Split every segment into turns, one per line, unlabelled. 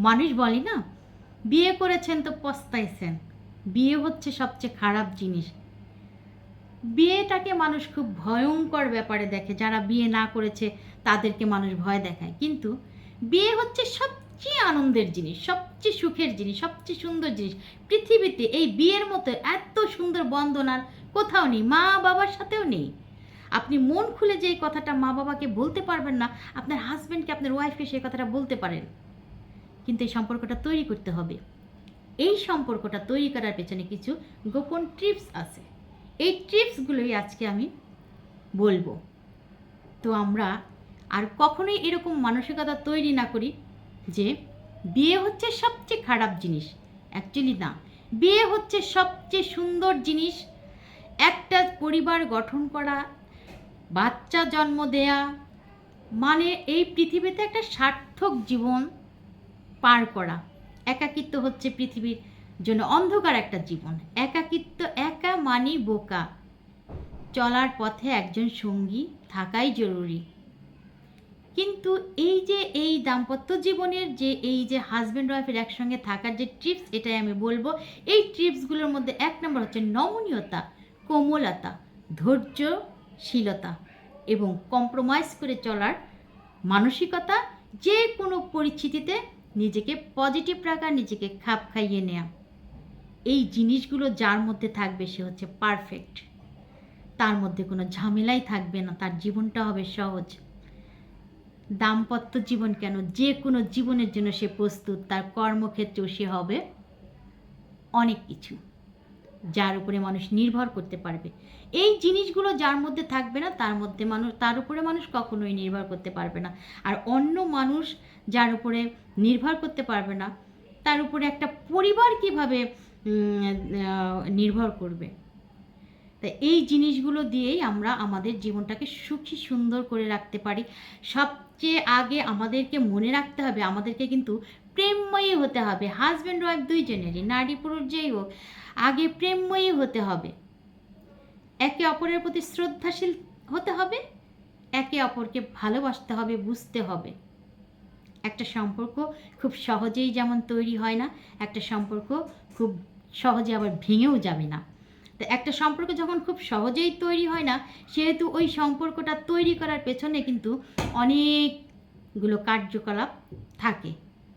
মানুষ বলে না, বিয়ে করেছেন তো পস্তাইছেন। বিয়ে হচ্ছে সবচেয়ে খারাপ জিনিস। বিয়েটাকে মানুষ খুব ভয়ঙ্কর ব্যাপারে দেখে, যারা বিয়ে না করেছে তাদেরকে মানুষ ভয় দেখায়, কিন্তু বিয়ে হচ্ছে সবচেয়ে আনন্দের জিনিস, সবচেয়ে সুখের জিনিস, সবচেয়ে সুন্দর জিনিস পৃথিবীতে। এই বিয়ের মতো এত সুন্দর বন্ধন আর কোথাও নেই, মা বাবার সাথেও নেই। আপনি মন খুলে যে এই কথাটা মা বাবাকে বলতে পারবেন না, আপনার হাজব্যান্ডকে, আপনার ওয়াইফকে সেই কথাটা বলতে পারেন, কিন্তু এই সম্পর্কটা তৈরি করতে হবে। এই সম্পর্কটা তৈরি করার পেছনে কিছু গোপন টিপস আছে। এই টিপসগুলোই আজকে আমি বলবো। তো আমরা আর কখনোই এরকম মানসিকতা তৈরি না করি যে বিয়ে হচ্ছে সবচেয়ে খারাপ জিনিস। অ্যাকচুয়ালি না, বিয়ে হচ্ছে সবচেয়ে সুন্দর জিনিস। একটা পরিবার গঠন করা, বাচ্চা জন্ম দেয়া, মানে এই পৃথিবীতে একটা সার্থক জীবন পার করা। একাকিত্ব হচ্ছে পৃথিবীর জন্য অন্ধকার একটা জীবন। একাকিত্ব, একা মানি বোকা। চলার পথে একজন সঙ্গী থাকাই জরুরি। কিন্তু এই দাম্পত্য জীবনের এই যে হাজব্যান্ড ওয়াইফের একসঙ্গে থাকার যে ট্রিপস, এটাই আমি বলবো। এই ট্রিপসগুলোর মধ্যে 1 নম্বর হচ্ছে নমনীয়তা, কোমলতা, ধৈর্যশীলতা এবং কম্প্রোমাইজ করে চলার মানসিকতা। যে কোনো পরিস্থিতিতে নিজেকে পজিটিভ রাখা, নিজেকে খাপ খাইয়ে নেওয়া। এই জিনিসগুলো যার মধ্যে থাকবে সে হচ্ছে পারফেক্ট। তার মধ্যে কোনো ঝামেলাই থাকবে না, তার জীবনটা হবে সহজ। দাম্পত্য জীবন কেন, যে কোনো জীবনের জন্য সে প্রস্তুত। তার কর্মক্ষেত্রেও সে হবে অনেক কিছু, যার উপরে মানুষ নির্ভর করতে পারবে। এই জিনিসগুলো যার মধ্যে থাকবে না, তার উপরে মানুষ কখনোই নির্ভর করতে পারবে না। আর অন্য মানুষ যার উপরে নির্ভর করতে পারবে না, তার উপরে একটা পরিবার কিভাবে নির্ভর করবে? তাই এই জিনিসগুলো দিয়েই আমরা আমাদের জীবনটাকে সুখী সুন্দর করে রাখতে পারি। সবচেয়ে আগে আমাদেরকে মনে রাখতে হবে, আমাদেরকে কিন্তু প্রেমময়ী হতে হবে। হাজব্যান্ড ওয়াইফ দুইজনেরই, নারী পুরুষ যেই হোক, আগে প্রেমময়ী হতে হবে। একে অপরের প্রতি শ্রদ্ধাশীল হতে হবে, একে অপরকে ভালোবাসতে হবে, বুঝতে হবে। একটা সম্পর্ক খুব সহজেই যেমন তৈরি হয় না, একটা সম্পর্ক খুব সহজে আবার ভেঙেও যাবে না। তো একটা সম্পর্ক যখন খুব সহজেই তৈরি হয় না, সেহেতু ওই সম্পর্কটা তৈরি করার পেছনে কিন্তু অনেকগুলো কার্যকলাপ থাকে,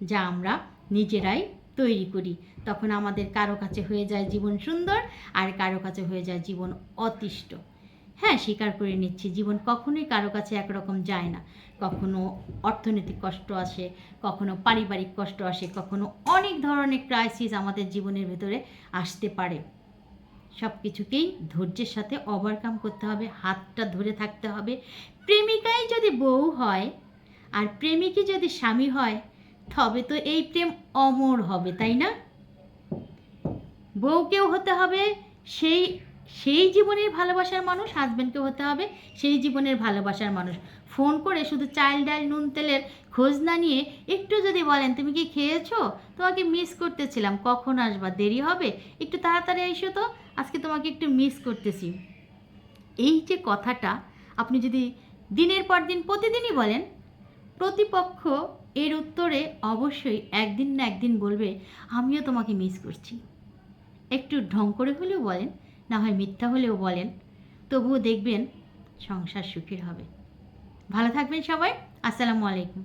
যা আমরা নিজেরাই তৈরি করি। তখন আমাদের কারো কাছে হয়ে যায় জীবন সুন্দর, আর কারো কাছে হয়ে যায় জীবন অতিষ্ঠ। হ্যাঁ, স্বীকার করে নিচ্ছি, জীবন কখনোই কারো কাছে একরকম যায় না। কখনো অর্থনৈতিক কষ্ট আসে, কখনো পারিবারিক কষ্ট আসে, কখনো অনেক ধরনের ক্রাইসিস আমাদের জীবনের ভেতরে আসতে পারে। সব কিছুকেই ধৈর্যের সাথে ওভারকাম করতে হবে, হাতটা ধরে থাকতে হবে। প্রেমিকাই যদি বউ হয় আর প্রেমিকই যদি স্বামী হয়, তবে তো এই প্রেম অমর হবে, তাই না? বউকেও হতে হবে সেই সেই জীবনের ভালোবাসার মানুষ, হাজব্যান্ডকেও হতে হবে সেই জীবনের ভালোবাসার মানুষ। ফোন করে শুধু চাল ডাল নুন তেলের খোঁজ না নিয়ে একটু যদি বলেন, তুমি কি খেয়েছো, তোমাকে মিস করতেছিলাম, কখন আসবা, দেরি হবে, একটু তাড়াতাড়ি এসো তো, আজকে তোমাকে একটু মিস করতেছি। এই যে কথাটা আপনি যদি দিনের পর দিন প্রতিদিনই বলেন, প্রতিপক্ষ এর উত্তরে অবশ্যই একদিন না একদিন বলবে, আমিও তোমাকে মিস করছি। একটু ঢং করে হলেও বলেন, না হয় মিথ্যা হলেও বলেন, তবুও দেখবেন সংসার সুখের হবে। ভালো থাকবেন সবাই। আসসালামু আলাইকুম।